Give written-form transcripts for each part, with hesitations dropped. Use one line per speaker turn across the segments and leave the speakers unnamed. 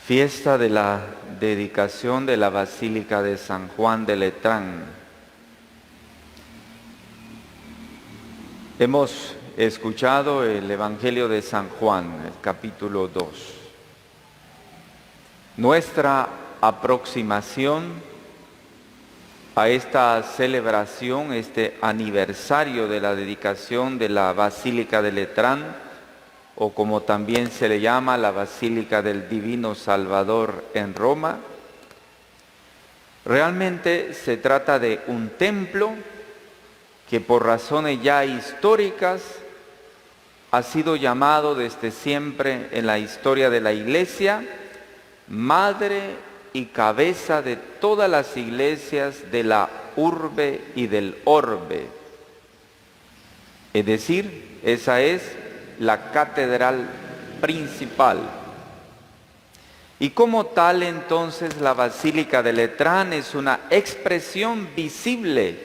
Fiesta de la dedicación de la Basílica de San Juan de Letrán. Hemos escuchado el Evangelio de San Juan, el capítulo 2. Nuestra aproximación a esta celebración, este aniversario de la dedicación de la Basílica de Letrán, o como también se le llama la Basílica del Divino Salvador en Roma, realmente se trata de un templo que por razones ya históricas ha sido llamado desde siempre en la historia de la Iglesia madre y cabeza de todas las iglesias de la urbe y del orbe. Es decir, esa es la catedral principal. Y como tal, entonces, la Basílica de Letrán es una expresión visible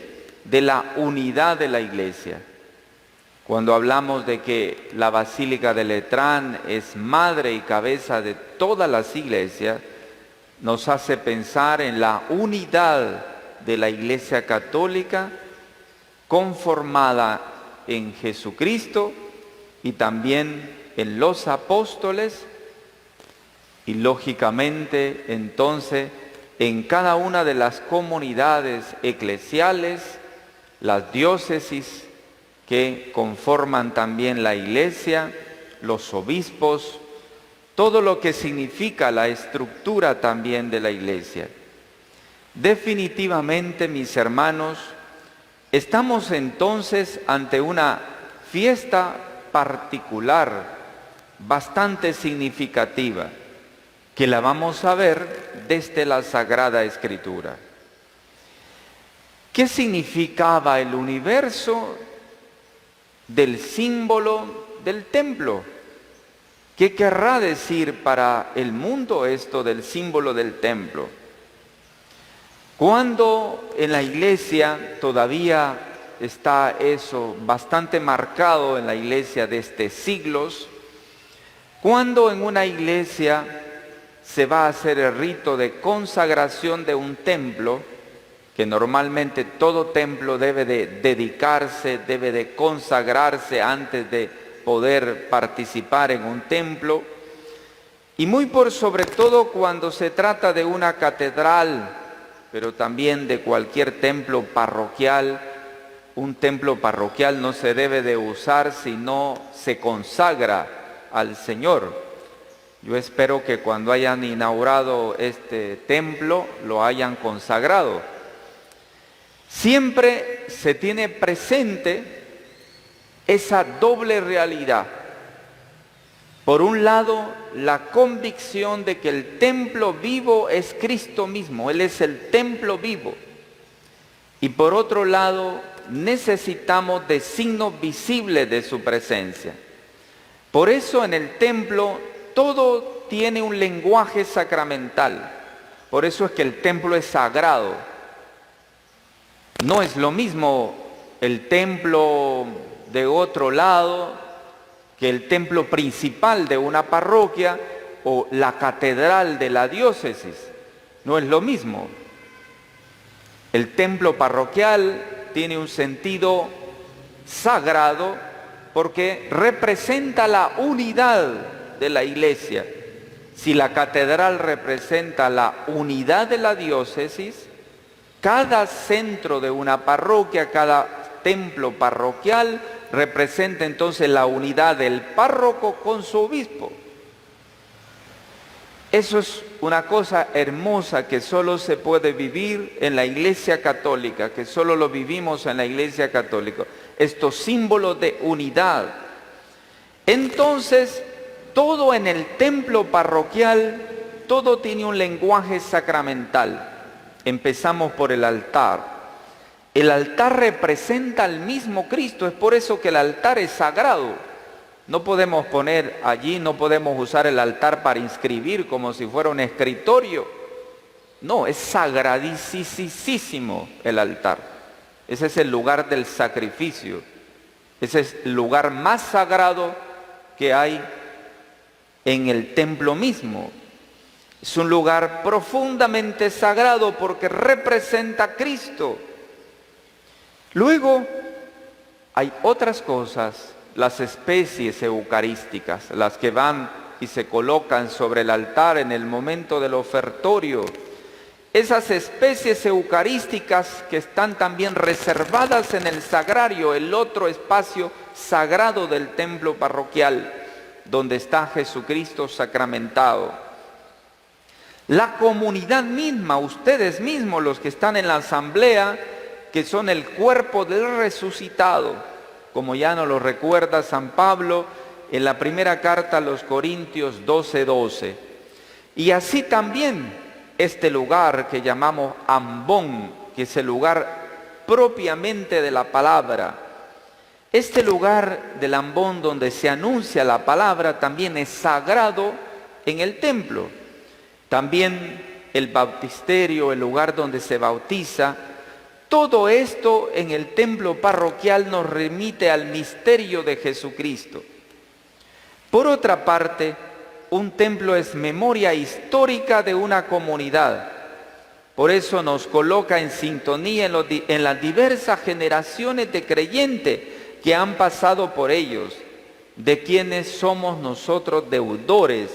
de la unidad de la Iglesia. Cuando hablamos de que la Basílica de Letrán es madre y cabeza de todas las iglesias, nos hace pensar en la unidad de la Iglesia Católica conformada en Jesucristo y también en los apóstoles y lógicamente entonces en cada una de las comunidades eclesiales, las diócesis que conforman también la Iglesia, los obispos, todo lo que significa la estructura también de la Iglesia. Definitivamente, mis hermanos, estamos entonces ante una fiesta particular, bastante significativa, que la vamos a ver desde la Sagrada Escritura. ¿Qué significaba el universo del símbolo del templo? ¿Qué querrá decir para el mundo esto del símbolo del templo? Cuando en la Iglesia todavía está eso bastante marcado en la iglesia desde siglos, cuando en una iglesia se va a hacer el rito de consagración de un templo, que normalmente todo templo debe de dedicarse, debe de consagrarse antes de poder participar en un templo, y muy por sobre todo cuando se trata de una catedral, pero también de cualquier templo parroquial. Un templo parroquial no se debe de usar si no se consagra al Señor. Yo espero que cuando hayan inaugurado este templo lo hayan consagrado. Siempre se tiene presente esa doble realidad. Por un lado, la convicción de que el templo vivo es Cristo mismo, Él es el templo vivo. Y por otro lado, necesitamos de signos visibles de su presencia. Por eso en el templo todo tiene un lenguaje sacramental. Por eso es que el templo es sagrado. No es lo mismo el templo de otro lado que el templo principal de una parroquia o la catedral de la diócesis. No es lo mismo. El templo parroquial tiene un sentido sagrado porque representa la unidad de la iglesia. Si la catedral representa la unidad de la diócesis, cada centro de una parroquia, cada templo parroquial representa entonces la unidad del párroco con su obispo. Eso es una cosa hermosa que solo se puede vivir en la Iglesia Católica, que solo lo vivimos en la Iglesia Católica. Estos símbolos de unidad. Entonces, todo en el templo parroquial, todo tiene un lenguaje sacramental. Empezamos por el altar. El altar representa al mismo Cristo, es por eso que el altar es sagrado. No podemos poner allí, no podemos usar el altar para inscribir como si fuera un escritorio. No, es sagradísimo el altar. Ese es el lugar del sacrificio. Ese es el lugar más sagrado que hay en el templo mismo. Es un lugar profundamente sagrado porque representa a Cristo. Luego hay otras cosas, las especies eucarísticas, las que van y se colocan sobre el altar en el momento del ofertorio. Esas especies eucarísticas que están también reservadas en el sagrario, el otro espacio sagrado del templo parroquial, donde está Jesucristo sacramentado. La comunidad misma, ustedes mismos, los que están en la asamblea, que son el cuerpo del resucitado, como ya nos lo recuerda San Pablo en la primera carta a los Corintios 12:12. Y así también este lugar que llamamos ambón, que es el lugar propiamente de la palabra. Este lugar del ambón donde se anuncia la palabra también es sagrado en el templo. También el baptisterio, el lugar donde se bautiza, todo esto en el templo parroquial nos remite al misterio de Jesucristo. Por otra parte, un templo es memoria histórica de una comunidad. Por eso nos coloca en sintonía en las diversas generaciones de creyentes que han pasado por ellos, de quienes somos nosotros deudores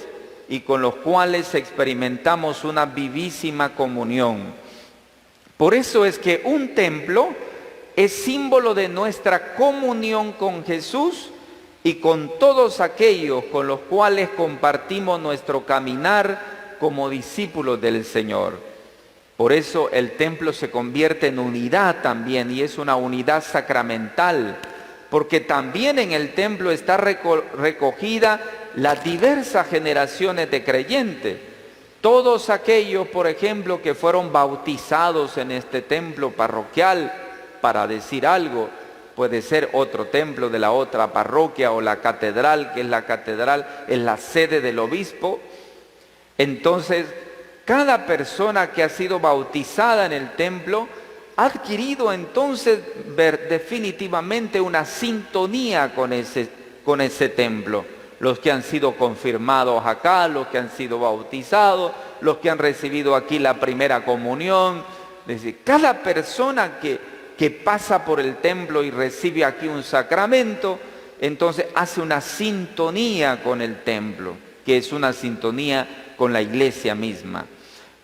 y con los cuales experimentamos una vivísima comunión. Por eso es que un templo es símbolo de nuestra comunión con Jesús y con todos aquellos con los cuales compartimos nuestro caminar como discípulos del Señor. Por eso el templo se convierte en unidad también, y es una unidad sacramental, porque también en el templo está recogida las diversas generaciones de creyentes. Todos aquellos, por ejemplo, que fueron bautizados en este templo parroquial, para decir algo, puede ser otro templo de la otra parroquia o la catedral, que es la catedral, es la sede del obispo. Entonces, cada persona que ha sido bautizada en el templo ha adquirido entonces definitivamente una sintonía con ese templo. Los que han sido confirmados acá, los que han sido bautizados, los que han recibido aquí la primera comunión. Es decir, cada persona que pasa por el templo y recibe aquí un sacramento, entonces hace una sintonía con el templo, que es una sintonía con la iglesia misma.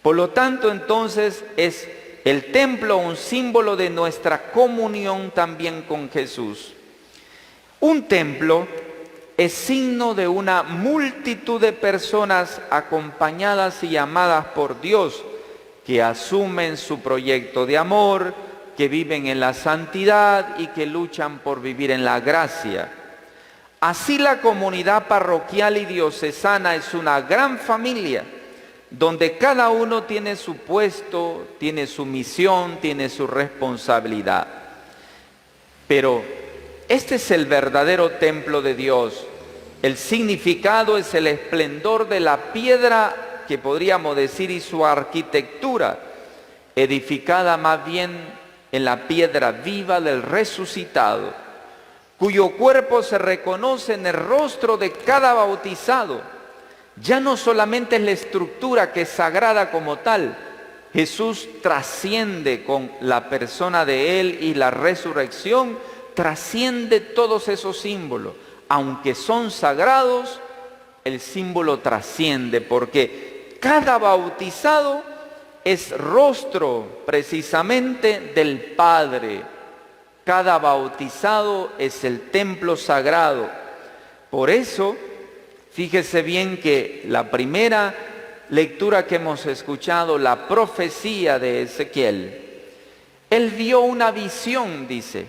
Por lo tanto, entonces, es el templo un símbolo de nuestra comunión también con Jesús. Un templo es signo de una multitud de personas acompañadas y amadas por Dios, que asumen su proyecto de amor, que viven en la santidad y que luchan por vivir en la gracia. Así la comunidad parroquial y diocesana es una gran familia, donde cada uno tiene su puesto, tiene su misión, tiene su responsabilidad. Pero este es el verdadero templo de Dios. El significado es el esplendor de la piedra, que podríamos decir, y su arquitectura, edificada más bien en la piedra viva del resucitado, cuyo cuerpo se reconoce en el rostro de cada bautizado. Ya no solamente es la estructura que es sagrada como tal, Jesús trasciende con la persona de Él y la resurrección, trasciende todos esos símbolos. Aunque son sagrados, el símbolo trasciende, porque cada bautizado es rostro precisamente del Padre. Cada bautizado es el templo sagrado. Por eso, fíjese bien que la primera lectura que hemos escuchado, la profecía de Ezequiel, él vio una visión, dice,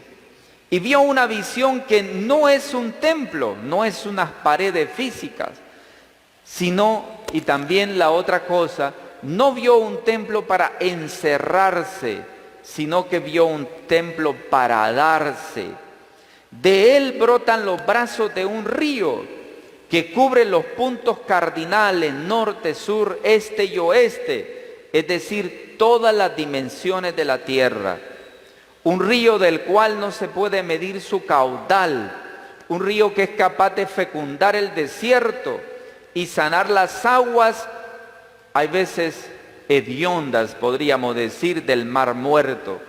y vio una visión que no es un templo, no es unas paredes físicas, sino, y también la otra cosa, no vio un templo para encerrarse, sino que vio un templo para darse. De él brotan los brazos de un río que cubre los puntos cardinales, norte, sur, este y oeste, es decir, todas las dimensiones de la tierra. Un río del cual no se puede medir su caudal, un río que es capaz de fecundar el desierto y sanar las aguas hay veces hediondas, podríamos decir, del Mar Muerto.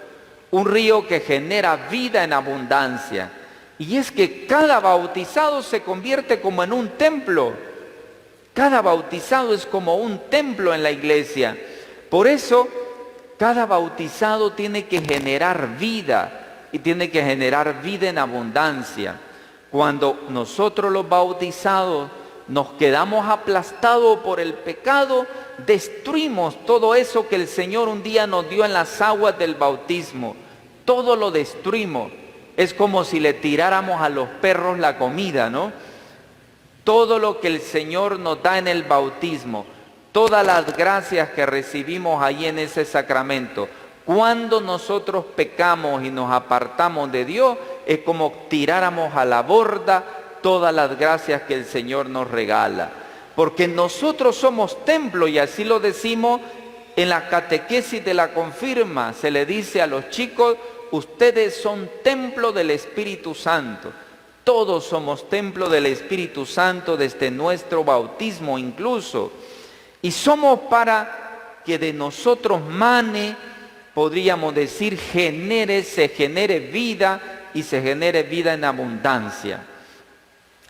Un río que genera vida en abundancia. Y es que cada bautizado se convierte como en un templo. Cada bautizado es como un templo en la iglesia. Por eso, cada bautizado tiene que generar vida y tiene que generar vida en abundancia. Cuando nosotros los bautizados nos quedamos aplastados por el pecado, destruimos todo eso que el Señor un día nos dio en las aguas del bautismo. Todo lo destruimos. Es como si le tiráramos a los perros la comida, ¿no? Todo lo que el Señor nos da en el bautismo, todas las gracias que recibimos ahí en ese sacramento, cuando nosotros pecamos y nos apartamos de Dios, es como tiráramos a la borda todas las gracias que el Señor nos regala. Porque nosotros somos templo, y así lo decimos en la catequesis de la confirma. Se le dice a los chicos: ustedes son templo del Espíritu Santo. Todos somos templo del Espíritu Santo desde nuestro bautismo incluso. Y somos para que de nosotros mane, podríamos decir, se genere vida y se genere vida en abundancia.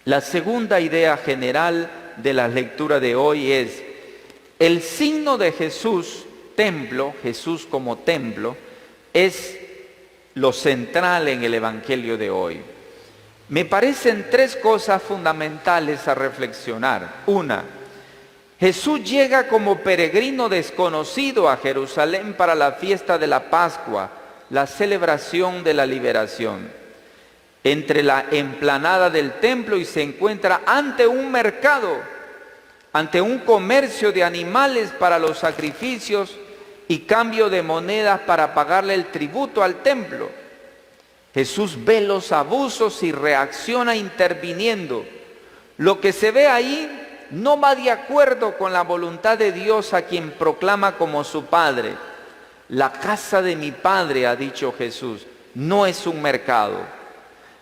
La segunda idea general de la lectura de hoy es el signo de Jesús, templo, Jesús como templo, es lo central en el Evangelio de hoy. Me parecen tres cosas fundamentales a reflexionar. Una, Jesús llega como peregrino desconocido a Jerusalén para la fiesta de la Pascua, la celebración de la liberación. Entre la emplanada del templo y se encuentra ante un mercado, ante un comercio de animales para los sacrificios y cambio de monedas para pagarle el tributo al templo. Jesús ve los abusos y reacciona interviniendo. Lo que se ve ahí no va de acuerdo con la voluntad de Dios, a quien proclama como su Padre. La casa de mi Padre, ha dicho Jesús, no es un mercado.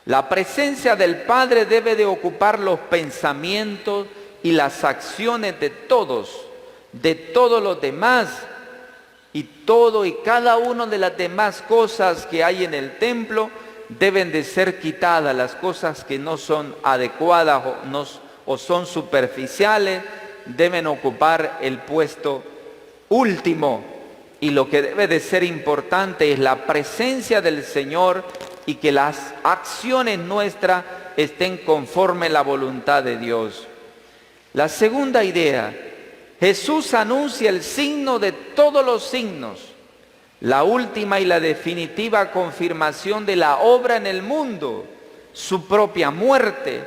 La presencia del Padre debe de ocupar los pensamientos y las acciones de todos los demás, y todo y cada una de las demás cosas que hay en el templo deben de ser quitadas. Las cosas que no son adecuadas o son superficiales deben ocupar el puesto último, y lo que debe de ser importante es la presencia del Señor y que las acciones nuestras estén conforme a la voluntad de Dios. La segunda idea: Jesús anuncia el signo de todos los signos, la última y la definitiva confirmación de la obra en el mundo, su propia muerte,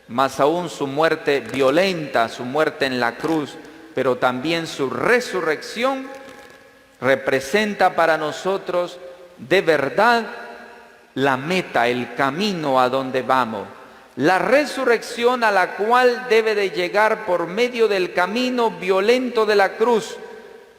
más aún su muerte violenta, su muerte en la cruz, pero también su resurrección, representa para nosotros de verdad la meta, el camino a donde vamos. La resurrección a la cual debe de llegar por medio del camino violento de la cruz,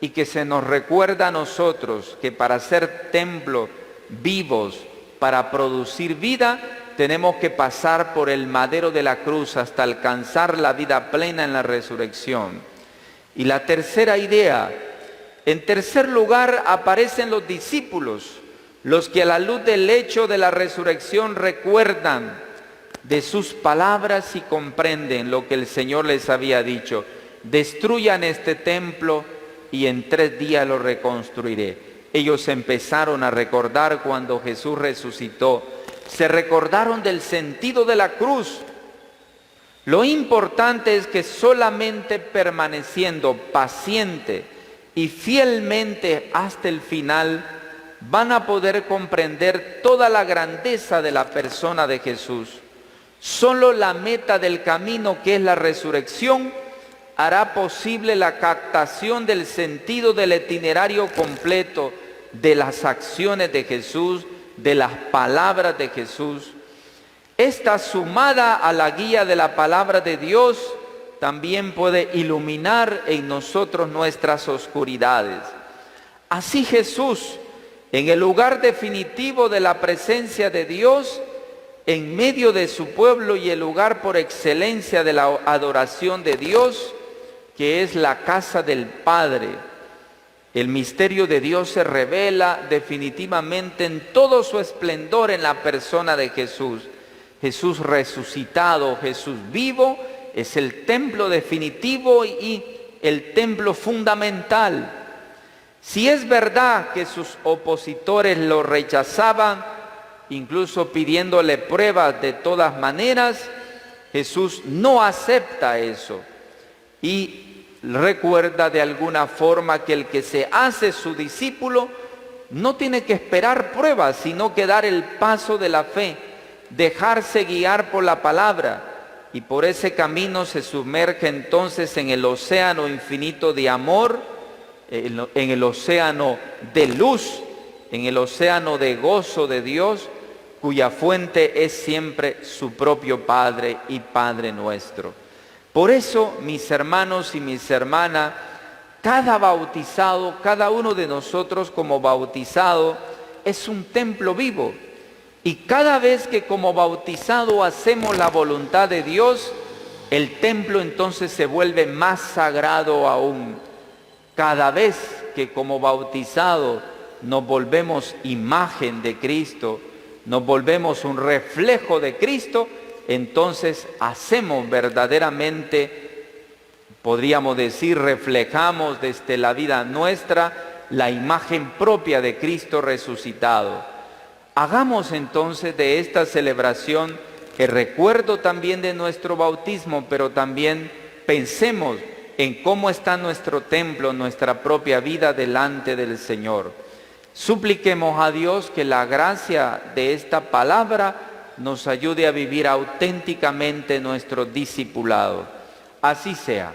y que se nos recuerda a nosotros que para ser templo vivos, para producir vida, tenemos que pasar por el madero de la cruz hasta alcanzar la vida plena en la resurrección. Y la tercera idea: en tercer lugar aparecen los discípulos, los que a la luz del hecho de la resurrección recuerdan de sus palabras y comprenden lo que el Señor les había dicho: destruyan este templo y en 3 días lo reconstruiré. Ellos empezaron a recordar cuando Jesús resucitó, se recordaron del sentido de la cruz. Lo importante es que solamente permaneciendo paciente y fielmente hasta el final van a poder comprender toda la grandeza de la persona de Jesús. Solo la meta del camino, que es la resurrección, hará posible la captación del sentido del itinerario completo de las acciones de Jesús, de las palabras de Jesús. Esta, sumada a la guía de la palabra de Dios, también puede iluminar en nosotros nuestras oscuridades. Así Jesús, en el lugar definitivo de la presencia de Dios, en medio de su pueblo y el lugar por excelencia de la adoración de Dios, que es la casa del Padre. El misterio de Dios se revela definitivamente en todo su esplendor en la persona de Jesús. Jesús resucitado, Jesús vivo, es el templo definitivo y el templo fundamental. Si es verdad que sus opositores lo rechazaban, incluso pidiéndole pruebas de todas maneras, Jesús no acepta eso y recuerda de alguna forma que el que se hace su discípulo no tiene que esperar pruebas, sino que dar el paso de la fe, dejarse guiar por la palabra, y por ese camino se sumerge entonces en el océano infinito de amor, en el océano de luz, en el océano de gozo de Dios, cuya fuente es siempre su propio Padre y Padre nuestro. Por eso, mis hermanos y mis hermanas, cada bautizado, cada uno de nosotros como bautizado, es un templo vivo. Y cada vez que como bautizado hacemos la voluntad de Dios, el templo entonces se vuelve más sagrado aún. Cada vez que como bautizado nos volvemos imagen de Cristo, nos volvemos un reflejo de Cristo, entonces hacemos verdaderamente, podríamos decir, reflejamos desde la vida nuestra la imagen propia de Cristo resucitado. Hagamos entonces de esta celebración el recuerdo también de nuestro bautismo, pero también pensemos en cómo está nuestro templo, nuestra propia vida delante del Señor. Supliquemos a Dios que la gracia de esta palabra nos ayude a vivir auténticamente nuestro discipulado. Así sea.